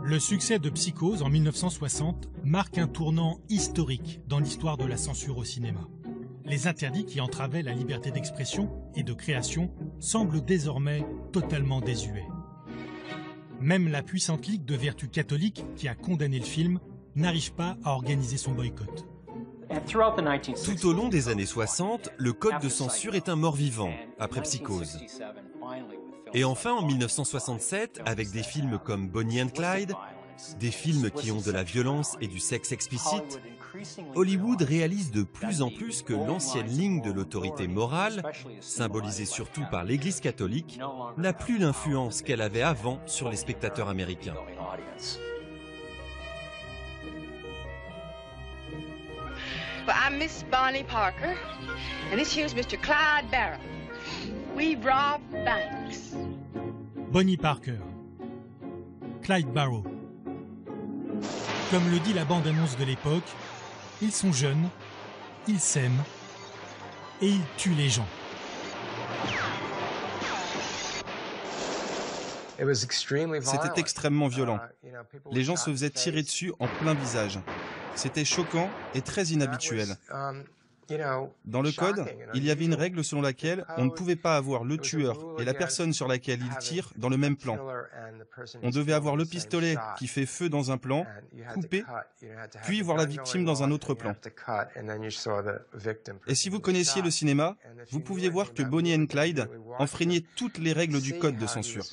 Le succès de Psychose en 1960 marque un tournant historique dans l'histoire de la censure au cinéma. Les interdits qui entravaient la liberté d'expression et de création semblent désormais totalement désuets. Même la puissante Ligue de vertu catholique qui a condamné le film n'arrive pas à organiser son boycott. Tout au long des années 60, le code de censure est un mort-vivant, après Psychose. Et enfin, en 1967, avec des films comme Bonnie and Clyde, des films qui ont de la violence et du sexe explicite, Hollywood réalise de plus en plus que l'ancienne ligne de l'autorité morale, symbolisée surtout par l'Église catholique, n'a plus l'influence qu'elle avait avant sur les spectateurs américains. Well, I'm Miss Bonnie Parker, and this here's Mr. Clyde Barrow. We rob banks. Bonnie Parker, Clyde Barrow. Comme le dit la bande-annonce de l'époque, ils sont jeunes, ils s'aiment et ils tuent les gens. C'était extrêmement violent. Les gens se faisaient tirer dessus en plein visage. C'était choquant et très inhabituel. Dans le code, il y avait une règle selon laquelle on ne pouvait pas avoir le tueur et la personne sur laquelle il tire dans le même plan. On devait avoir le pistolet qui fait feu dans un plan, coupé, puis voir la victime dans un autre plan. Et si vous connaissiez le cinéma, vous pouviez voir que Bonnie and Clyde enfreignait toutes les règles du code de censure.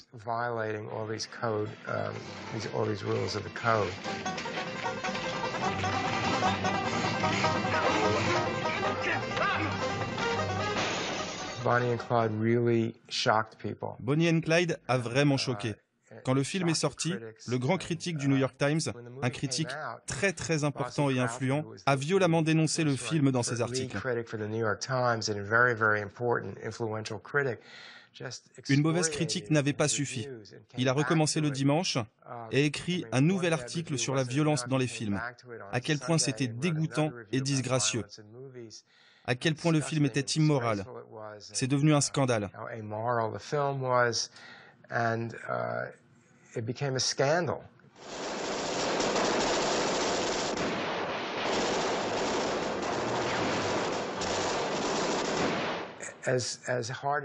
Bonnie and Clyde a vraiment choqué. Quand le film est sorti, le grand critique du New York Times, un critique très important et influent, a violemment dénoncé le film dans ses articles. Une mauvaise critique n'avait pas suffi. Il a recommencé le dimanche et écrit un nouvel article sur la violence dans les films, à quel point c'était dégoûtant et disgracieux, à quel point le film était immoral. C'est devenu un scandale.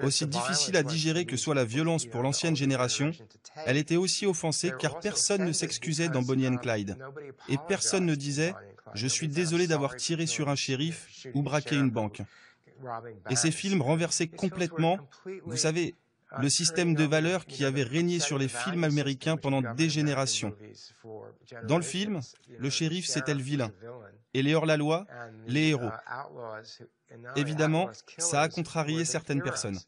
Aussi difficile à digérer que soit la violence pour l'ancienne génération, elle était aussi offensée car personne ne s'excusait dans Bonnie and Clyde. Et personne ne disait « Je suis désolé d'avoir tiré sur un shérif ou braqué une banque ». Et ces films renversaient complètement, vous savez, le système de valeurs qui avait régné sur les films américains pendant des générations. Dans le film, le shérif c'était le vilain, et les hors-la-loi, les héros. Évidemment, ça a contrarié certaines personnes.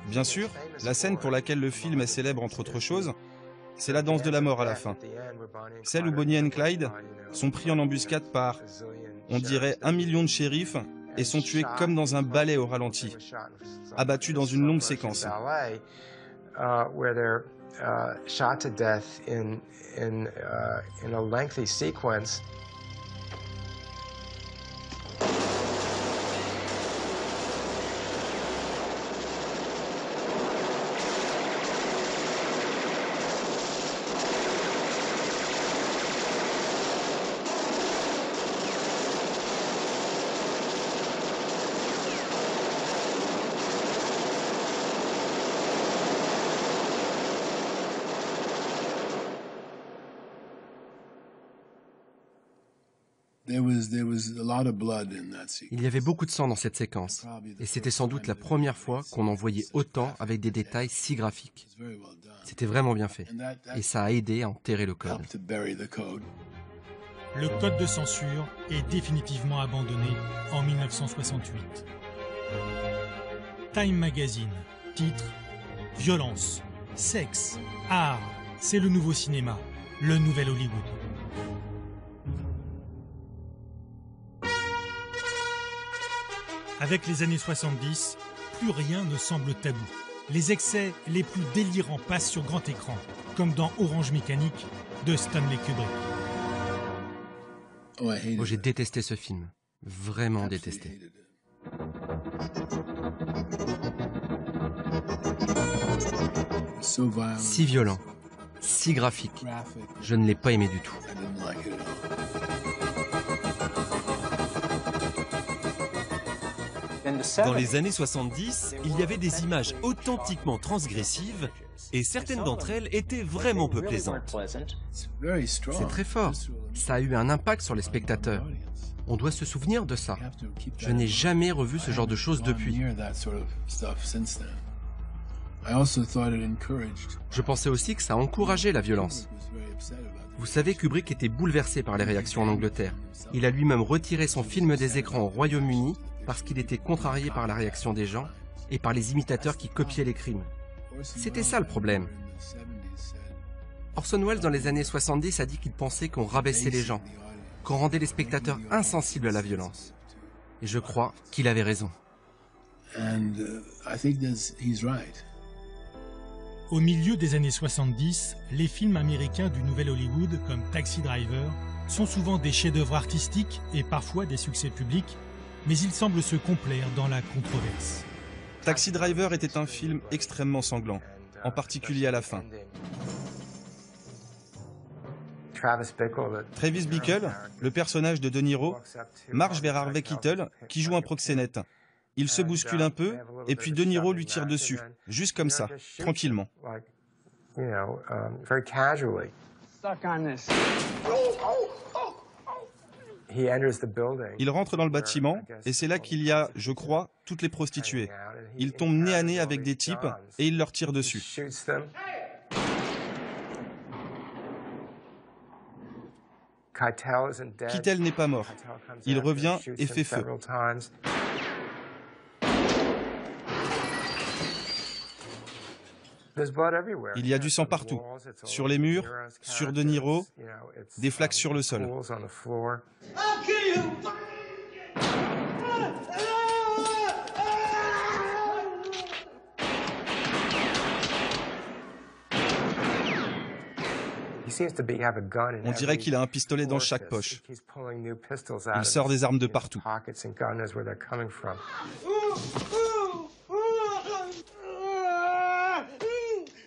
Bien sûr, la scène pour laquelle le film est célèbre entre autres choses, c'est la danse de la mort à la fin. Celle où Bonnie and Clyde sont pris en embuscade par, on dirait, 1 million de shérifs et sont tués comme dans un ballet au ralenti, abattus dans une longue séquence. Shot to death in a lengthy sequence. Il y avait beaucoup de sang dans cette séquence, et c'était sans doute la première fois qu'on en voyait autant avec des détails si graphiques. C'était vraiment bien fait, et ça a aidé à enterrer le code. Le code de censure est définitivement abandonné en 1968. Time Magazine, titre « Violence, sexe, art, c'est le nouveau cinéma, le nouvel Hollywood ». Avec les années 70, plus rien ne semble tabou. Les excès les plus délirants passent sur grand écran, comme dans Orange Mécanique de Stanley Kubrick. Oh, j'ai détesté ce film. Vraiment détesté. Si violent, si graphique. Je ne l'ai pas aimé du tout. Dans les années 70, il y avait des images authentiquement transgressives et certaines d'entre elles étaient vraiment peu plaisantes. C'est très fort. Ça a eu un impact sur les spectateurs. On doit se souvenir de ça. Je n'ai jamais revu ce genre de choses depuis. Je pensais aussi que ça encourageait la violence. Vous savez, Kubrick était bouleversé par les réactions en Angleterre. Il a lui-même retiré son film des écrans au Royaume-Uni parce qu'il était contrarié par la réaction des gens et par les imitateurs qui copiaient les crimes. C'était ça le problème. Orson Welles, dans les années 70, a dit qu'il pensait qu'on rabaissait les gens, qu'on rendait les spectateurs insensibles à la violence. Et je crois qu'il avait raison. Au milieu des années 70, les films américains du Nouvel Hollywood, comme Taxi Driver, sont souvent des chefs-d'œuvre artistiques et parfois des succès publics, mais ils semblent se complaire dans la controverse. Taxi Driver était un film extrêmement sanglant, en particulier à la fin. Travis Bickle, le personnage de De Niro, marche vers Harvey Keitel, qui joue un proxénète. Il se bouscule un peu, et puis De Niro lui tire dessus, juste comme ça, tranquillement. Il rentre dans le bâtiment, et c'est là qu'il y a, je crois, toutes les prostituées. Il tombe nez à nez avec des types, et il leur tire dessus. Keitel n'est pas mort. Il revient et fait feu. Il y a du sang partout, sur les murs, sur De Niro, des flaques sur le sol. On dirait qu'il a un pistolet dans chaque poche. Il sort des armes de partout.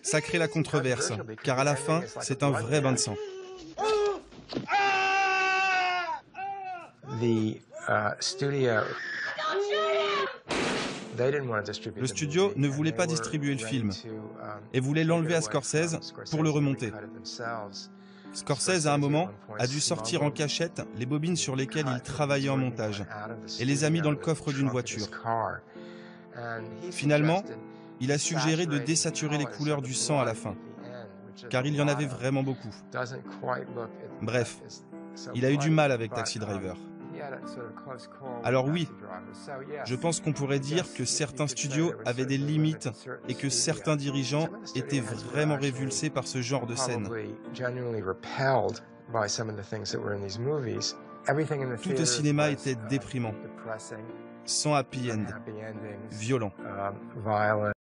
Ça crée la controverse, car à la fin, c'est un vrai bain de sang. Le studio ne voulait pas distribuer le film et voulait l'enlever à Scorsese pour le remonter. Scorsese, à un moment, a dû sortir en cachette les bobines sur lesquelles il travaillait en montage et les a mis dans le coffre d'une voiture. Finalement, il a suggéré de désaturer les couleurs du sang à la fin, car il y en avait vraiment beaucoup. Bref, il a eu du mal avec Taxi Driver. Alors oui, je pense qu'on pourrait dire que certains studios avaient des limites et que certains dirigeants étaient vraiment révulsés par ce genre de scène. Tout au cinéma était déprimant, sans happy end, violent.